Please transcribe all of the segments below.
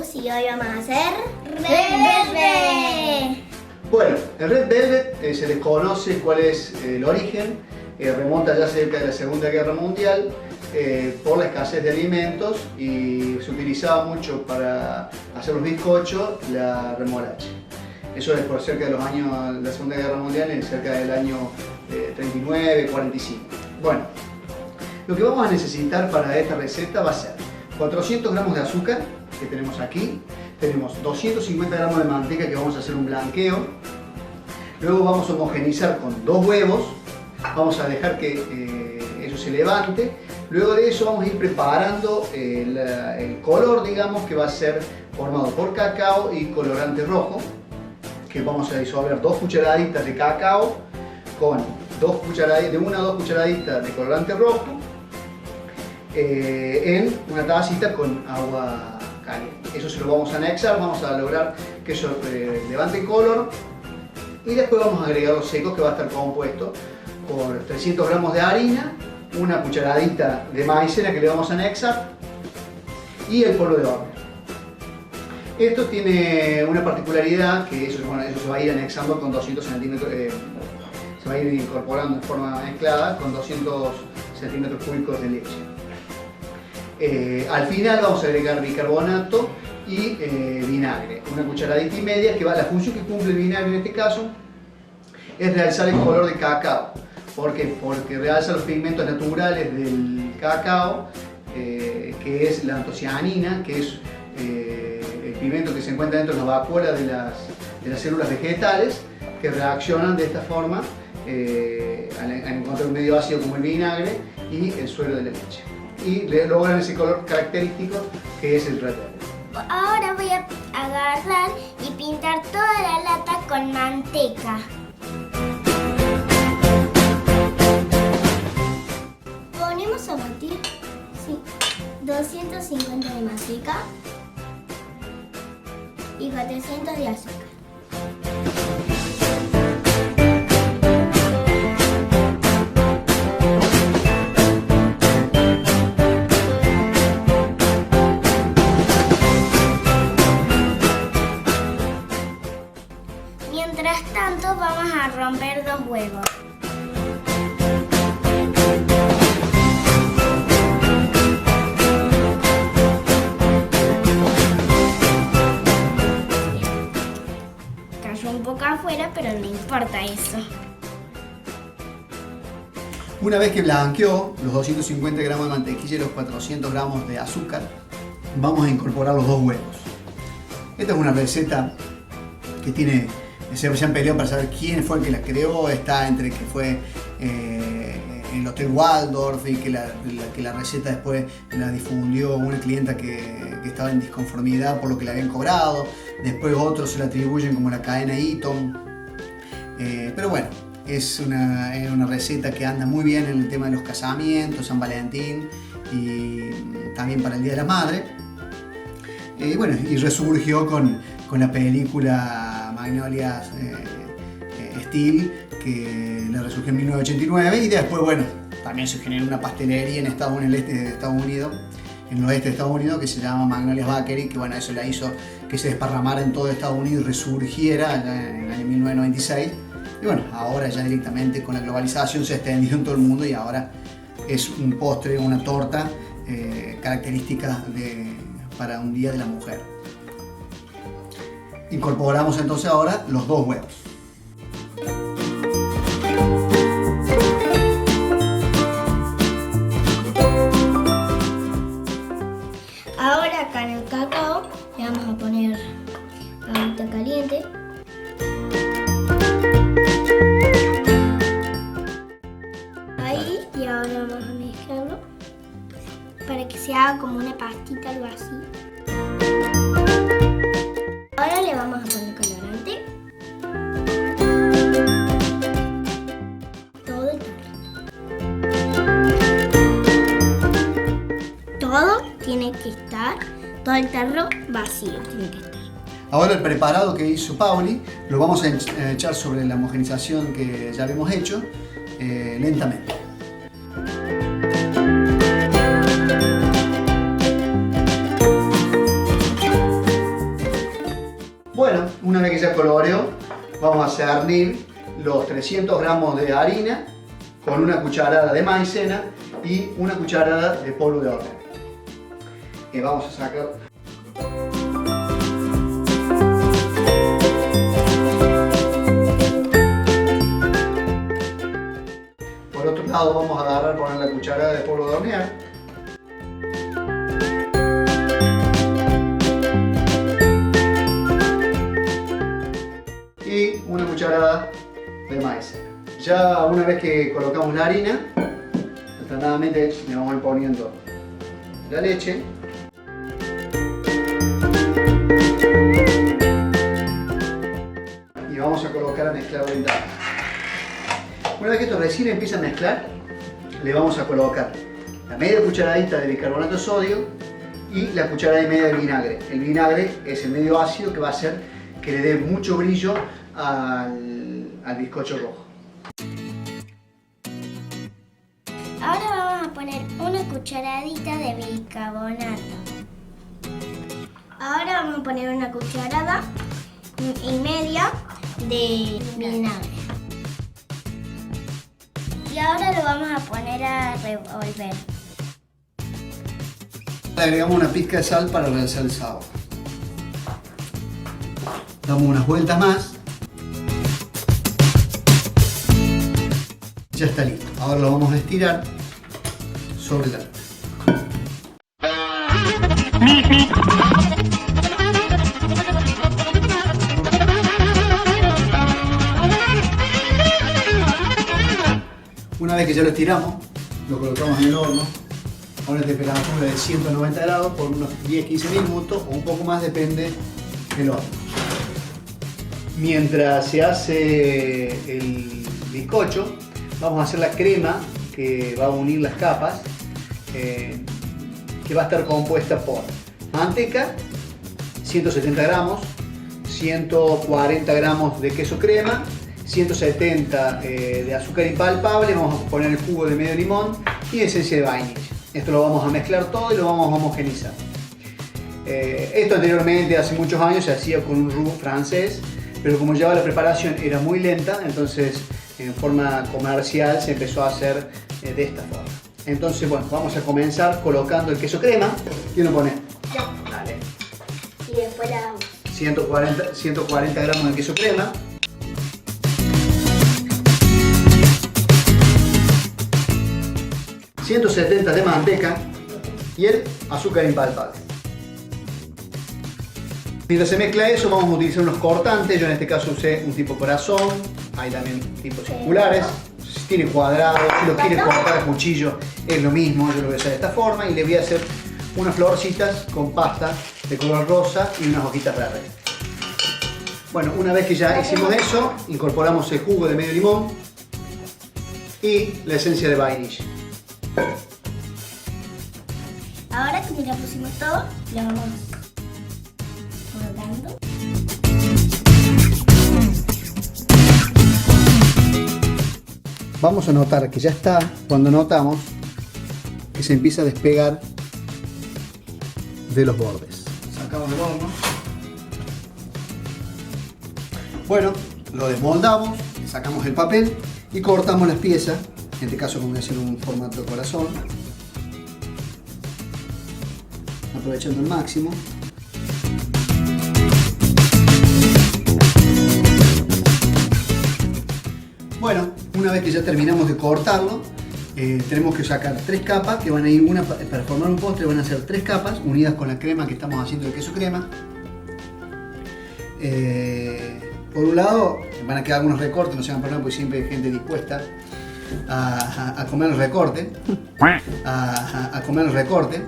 Jesús y hoy vamos a hacer Red Velvet. Bueno, el Red Velvet se desconoce cuál es el origen, remonta ya cerca de la Segunda Guerra Mundial por la escasez de alimentos y se utilizaba mucho para hacer los bizcochos la remolacha. Eso es por cerca de los años de la Segunda Guerra Mundial, cerca del año 39, 45. Bueno, lo que vamos a necesitar para esta receta va a ser 400 gramos de azúcar, que tenemos aquí. Tenemos 250 gramos de manteca que vamos a hacer un blanqueo. Luego vamos a homogenizar con 2 huevos. Vamos a dejar que eso se levante. Luego de eso vamos a ir preparando el color, digamos, que va a ser formado por cacao y colorante rojo. Que vamos a disolver 2 cucharaditas de cacao con 2 cucharaditas, de 1 a 2 cucharaditas de colorante rojo en una tacita con agua caliente. Eso se lo vamos a anexar, vamos a lograr que eso levante color y después vamos a agregar los secos, que va a estar compuesto por 300 gramos de harina, una cucharadita de maicena que le vamos a anexar y el polvo de hornear. Esto tiene una particularidad, que eso se va a ir anexando con 200 centímetros, se va a ir incorporando en forma mezclada con 200 centímetros cúbicos de leche. Al final vamos a agregar bicarbonato y vinagre, una cucharadita y media, que va, la función que cumple el vinagre en este caso es realzar el color de cacao. ¿Por qué? Porque realza los pigmentos naturales del cacao, que es la antocianina, que es el pigmento que se encuentra dentro de las vacuolas de las células vegetales, que reaccionan de esta forma al encontrar un medio ácido como el vinagre y el suero de la leche. Y logran ese color característico que es el Red Velvet. Ahora voy a agarrar y pintar toda la lata con manteca. Ponemos a batir 250 de manteca y 400 de azúcar. Mientras tanto vamos a romper 2 huevos. Cayó un poco afuera, pero no importa eso. Una vez que blanqueó los 250 gramos de mantequilla y los 400 gramos de azúcar, vamos a incorporar los 2 huevos. Esta es una receta que se han peleado para saber quién fue el que la creó. Está entre que fue el Hotel Waldorf y que la receta después la difundió una clienta que estaba en disconformidad por lo que le habían cobrado. Después otros se la atribuyen como la cadena Eaton. Pero bueno, es una receta que anda muy bien en el tema de los casamientos, San Valentín y también para el Día de la Madre. Bueno, y resurgió con la película Magnolia Steel, que la resurgió en 1989, y después, bueno, también se generó una pastelería en el este de Estados Unidos, en el oeste de Estados Unidos, que se llama Magnolia's Bakery, que bueno, eso la hizo que se desparramara en todo Estados Unidos y resurgiera allá en el año 1996. Y bueno, ahora ya directamente con la globalización se ha extendido en todo el mundo y ahora es un postre, una torta característica para un Día de la Mujer. Incorporamos entonces ahora los 2 huevos. Ahora acá en el cacao le vamos a poner agüita caliente. Ahí, y ahora vamos a mezclarlo para que se haga como una pastita, algo así. Ahora le vamos a poner colorante. Todo el tarro. Todo tiene que estar, todo el tarro vacío tiene que estar. Ahora el preparado que hizo Pauli lo vamos a echar sobre la homogenización que ya habíamos hecho lentamente. vamos a cernir los 300 gramos de harina con una cucharada de maicena y una cucharada de polvo de hornear. Y vamos a sacar. Por otro lado vamos a agarrar, poner la cucharada de polvo de hornear. Y una cucharada de maicena. Ya una vez que colocamos la harina, alternadamente le vamos a ir poniendo la leche. Y vamos a colocar a mezclar lentamente. Una vez que esto recién empieza a mezclar, le vamos a colocar la media cucharadita de bicarbonato de sodio y la cucharada y media de vinagre. El vinagre es el medio ácido que va a hacer que le dé mucho brillo al bizcocho rojo. Ahora vamos a poner una cucharadita de bicarbonato. Ahora vamos a poner una cucharada y media de vinagre. Y ahora lo vamos a poner a revolver. Le agregamos una pizca de sal para realzar el sabor. Damos unas vueltas más. Ya está listo. Ahora lo vamos a estirar sobre la. Una vez que ya lo estiramos, lo colocamos en el horno a una temperatura de 190 grados por unos 10-15 minutos o un poco más, depende del horno. Mientras se hace el bizcocho, vamos a hacer la crema que va a unir las capas, que va a estar compuesta por manteca, 170 gramos, 140 gramos de queso crema, 170 de azúcar impalpable, vamos a poner el jugo de medio limón y esencia de vainilla. Esto lo vamos a mezclar todo y lo vamos a homogenizar. Esto anteriormente, hace muchos años, se hacía con un roux francés, pero como ya la preparación era muy lenta, entonces en forma comercial se empezó a hacer de esta forma. Entonces, bueno, vamos a comenzar colocando el queso crema. ¿Quién lo pone? Yo. Dale. Y después la hago. 140 gramos de queso crema. ...170 de manteca y el azúcar impalpable. Mientras se mezcla eso, vamos a utilizar unos cortantes. Yo en este caso usé un tipo corazón, hay también tipos circulares, si tiene cuadrados, si lo quiere cortar a cuchillo es lo mismo. Yo lo voy a hacer de esta forma y le voy a hacer unas florcitas con pasta de color rosa y unas hojitas verdes. Bueno, una vez que ya hicimos eso, incorporamos el jugo de medio limón y la esencia de vainilla. Ahora que ya pusimos todo, lo vamos colocando. Vamos a notar que ya está cuando notamos que se empieza a despegar de los bordes. Sacamos del horno. Bueno, lo desmoldamos, le sacamos el papel y cortamos las piezas. En este caso vamos a hacer un formato de corazón, aprovechando el máximo. Bueno, una vez que ya terminamos de cortarlo, tenemos que sacar 3 capas que van a ir para formar un postre. Van a ser 3 capas unidas con la crema que estamos haciendo de queso crema. Por un lado van a quedar algunos recortes, no se van a poner porque siempre hay gente dispuesta a comer el recorte, a comer el recorte.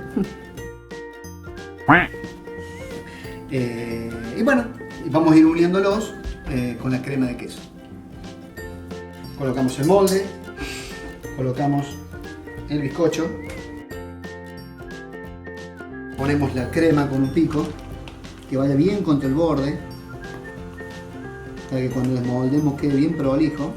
Y bueno, vamos a ir uniéndolos con la crema de queso. Colocamos el molde, colocamos el bizcocho, ponemos la crema con un pico que vaya bien contra el borde para que cuando desmoldemos quede bien prolijo.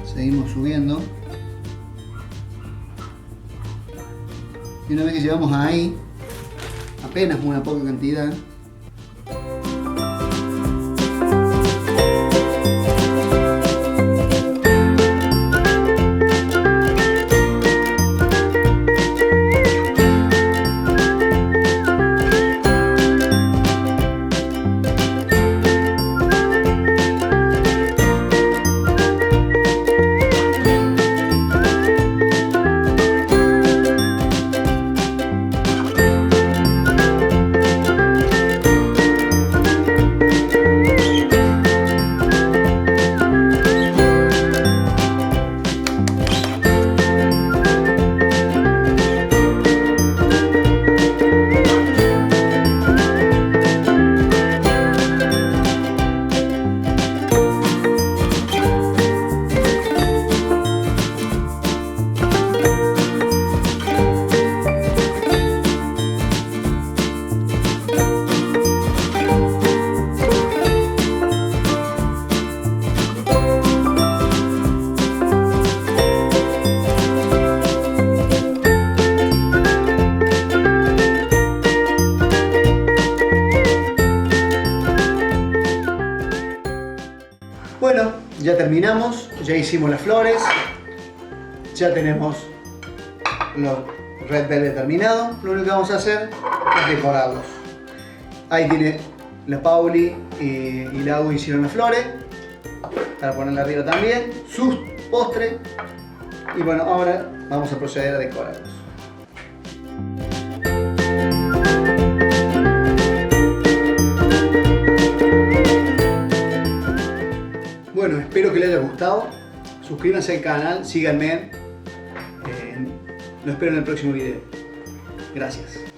Seguimos subiendo. Y una vez que llevamos ahí, apenas una poca cantidad, bueno, ya terminamos, ya hicimos las flores, ya tenemos los red velvet terminados. Lo único que vamos a hacer es decorarlos. Ahí tiene la Pauli y la Agu hicieron las flores, para ponerla arriba también, sus postres. Y bueno, ahora vamos a proceder a decorarlos. Bueno, espero que les haya gustado. Suscríbanse al canal, síganme. Lo espero en el próximo video. Gracias.